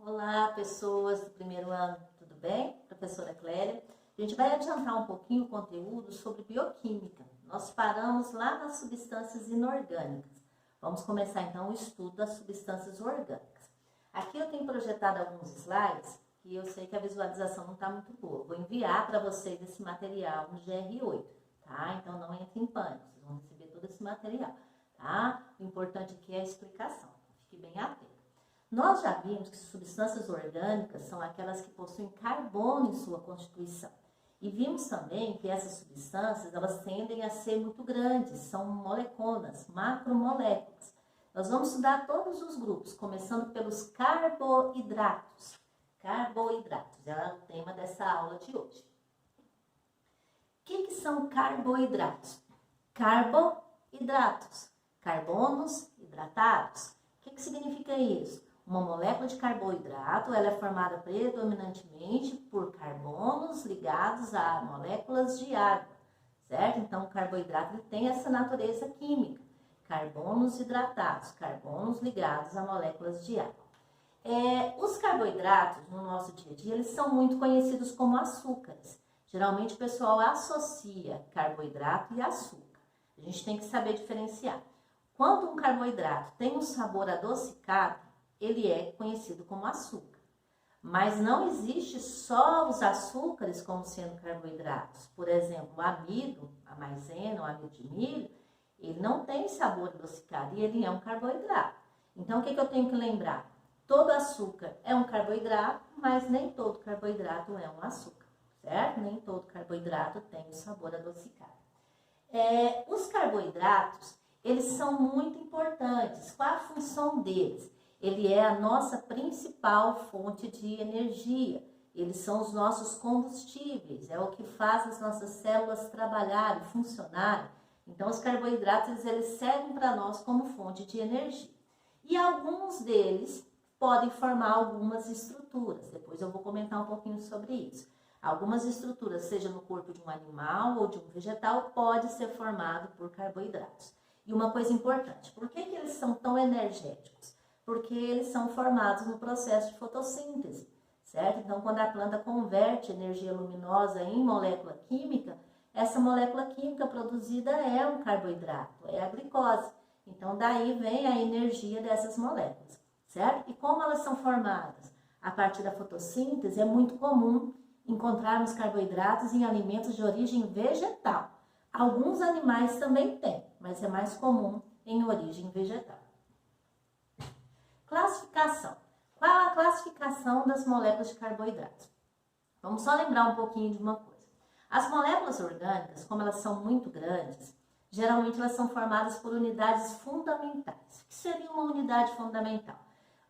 Olá, pessoas do primeiro ano, tudo bem? Professora Clélia. A gente vai adiantar um pouquinho o conteúdo sobre bioquímica. Nós paramos lá nas substâncias inorgânicas. Vamos começar então o estudo das substâncias orgânicas. Aqui eu tenho projetado alguns slides que eu sei que a visualização não está muito boa. Vou enviar para vocês esse material no GR8, tá? Então não entre em pânico, vocês vão receber todo esse material, tá? O importante aqui é a explicação, fique bem atento. Nós já vimos que substâncias orgânicas são aquelas que possuem carbono em sua constituição. E vimos também que essas substâncias, elas tendem a ser muito grandes, são moleconas, macromoléculas. Nós vamos estudar todos os grupos, começando pelos carboidratos. Carboidratos é o tema dessa aula de hoje. O que são carboidratos? Carboidratos, carbonos hidratados. O que significa isso? Uma molécula de carboidrato, ela é formada predominantemente por carbonos ligados a moléculas de água, certo? Então, o carboidrato ele tem essa natureza química, carbonos hidratados, carbonos ligados a moléculas de água. Os carboidratos, no nosso dia a dia, eles são muito conhecidos como açúcares. Geralmente, o pessoal associa carboidrato e açúcar. A gente tem que saber diferenciar. Quando um carboidrato tem um sabor adocicado, ele é conhecido como açúcar. Mas não existe só os açúcares como sendo carboidratos. Por exemplo, o amido, a maisena, o amido de milho, ele não tem sabor adocicado e ele é um carboidrato. Então, o que eu tenho que lembrar? Todo açúcar é um carboidrato, mas nem todo carboidrato é um açúcar, certo? Nem todo carboidrato tem o sabor adocicado. Os carboidratos, eles são muito importantes. Qual a função deles? Ele é a nossa principal fonte de energia. Eles são os nossos combustíveis, é o que faz as nossas células trabalharem, funcionarem. Então, os carboidratos, eles servem para nós como fonte de energia. E alguns deles podem formar algumas estruturas. Depois eu vou comentar um pouquinho sobre isso. Algumas estruturas, seja no corpo de um animal ou de um vegetal, pode ser formado por carboidratos. E uma coisa importante, por que eles são tão energéticos? Porque eles são formados no processo de fotossíntese, certo? Então, quando a planta converte energia luminosa em molécula química, essa molécula química produzida é um carboidrato, é a glicose. Então, daí vem a energia dessas moléculas, certo? E como elas são formadas? A partir da fotossíntese, é muito comum encontrarmos carboidratos em alimentos de origem vegetal. Alguns animais também têm, mas é mais comum em origem vegetal. Classificação. Qual a classificação das moléculas de carboidratos? Vamos só lembrar um pouquinho de uma coisa. As moléculas orgânicas, como elas são muito grandes, geralmente elas são formadas por unidades fundamentais. O que seria uma unidade fundamental?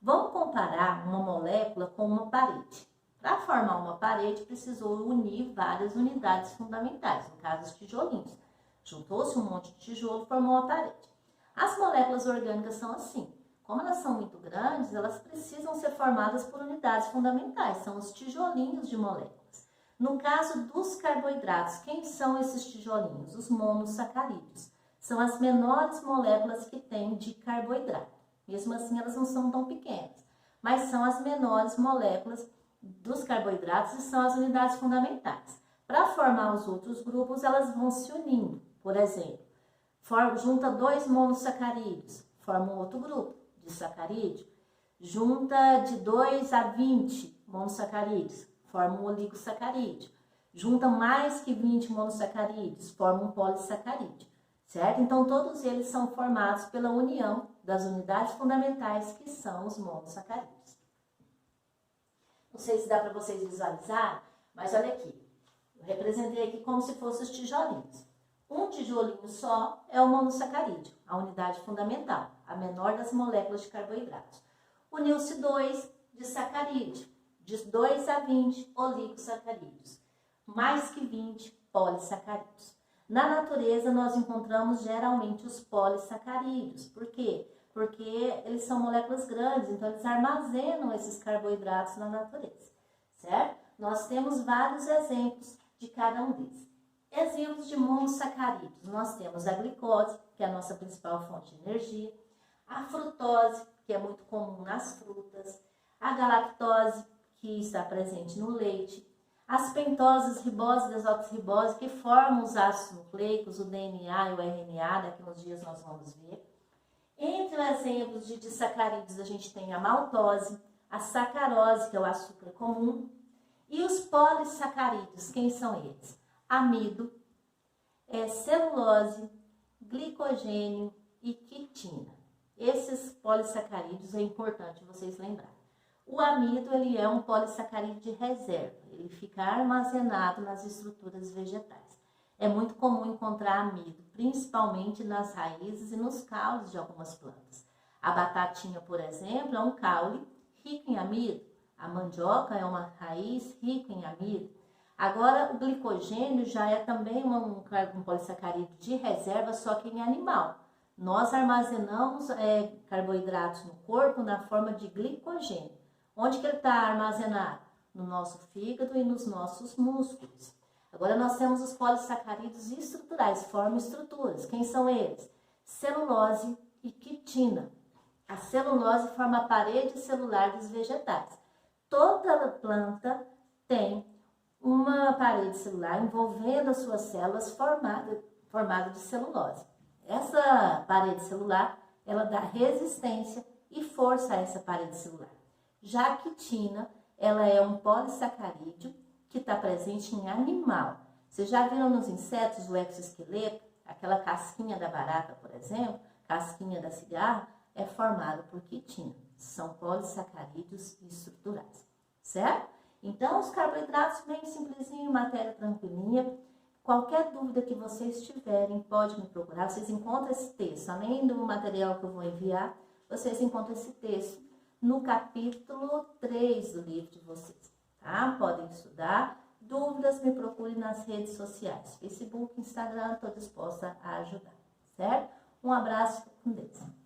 Vamos comparar uma molécula com uma parede. Para formar uma parede, precisou unir várias unidades fundamentais, no caso os tijolinhos. Juntou-se um monte de tijolo e formou a parede. As moléculas orgânicas são assim. Como elas são muito grandes, elas precisam ser formadas por unidades fundamentais, são os tijolinhos de moléculas. No caso dos carboidratos, quem são esses tijolinhos? Os monossacarídeos. São as menores moléculas que tem de carboidrato. Mesmo assim, elas não são tão pequenas, mas são as menores moléculas dos carboidratos e são as unidades fundamentais. Para formar os outros grupos, elas vão se unindo. Por exemplo, junta 2 monossacarídeos, forma um outro grupo de sacarídeo. Junta de 2 a 20 monossacarídeos, forma um oligosacarídeo. Junta mais que 20 monossacarídeos, forma um polissacarídeo, certo? Então, todos eles são formados pela união das unidades fundamentais, que são os monossacarídeos. Não sei se dá para vocês visualizar, mas olha aqui. Eu representei aqui como se fossem os tijolinhos. Um tijolinho só é o monossacarídeo, a unidade fundamental, a menor das moléculas de carboidratos. Uniu-se 2 de sacarídeo, de 2 a 20 oligosacarídeos, mais que 20 polissacarídeos. Na natureza, nós encontramos geralmente os polissacarídeos. Por quê? Porque eles são moléculas grandes, então eles armazenam esses carboidratos na natureza, certo? Nós temos vários exemplos de cada um deles. Exemplos de monossacarídeos, nós temos a glicose, que é a nossa principal fonte de energia, a frutose, que é muito comum nas frutas, a galactose, que está presente no leite, as pentosas, ribose e desoxirribose, que formam os ácidos nucleicos, o DNA e o RNA, daqui uns dias nós vamos ver. Entre os exemplos de disacarídeos, a gente tem a maltose, a sacarose, que é o açúcar comum, e os polissacarídeos, quem são eles? Amido, celulose, glicogênio e quitina. Esses polissacarídeos é importante vocês lembrarem. O amido, ele é um polissacarídeo de reserva, ele fica armazenado nas estruturas vegetais. É muito comum encontrar amido, principalmente nas raízes e nos caules de algumas plantas. A batatinha, por exemplo, é um caule rico em amido. A mandioca é uma raiz rica em amido. Agora, o glicogênio já é também um polissacarídeo de reserva, só que em animal. Nós armazenamos carboidratos no corpo na forma de glicogênio. Onde que ele está armazenado? No nosso fígado e nos nossos músculos. Agora, nós temos os polissacarídeos estruturais, formam estruturas. Quem são eles? Celulose e quitina. A celulose forma a parede celular dos vegetais. Toda planta tem uma parede celular envolvendo as suas células formada de celulose. Essa parede celular, ela dá resistência e força a essa parede celular. Já a quitina, ela é um polissacarídeo que está presente em animal. Vocês já viram nos insetos o exoesqueleto? Aquela casquinha da barata, por exemplo, casquinha da cigarra, é formada por quitina. São polissacarídeos estruturais, certo? Então, os carboidratos bem simplesinho, matéria tranquilinha. Qualquer dúvida que vocês tiverem, pode me procurar. Vocês encontram esse texto, além do material que eu vou enviar, vocês encontram esse texto no capítulo 3 do livro de vocês, tá? Podem estudar. Dúvidas, me procurem nas redes sociais. Facebook, Instagram, estou disposta a ajudar, certo? Um abraço, com Deus.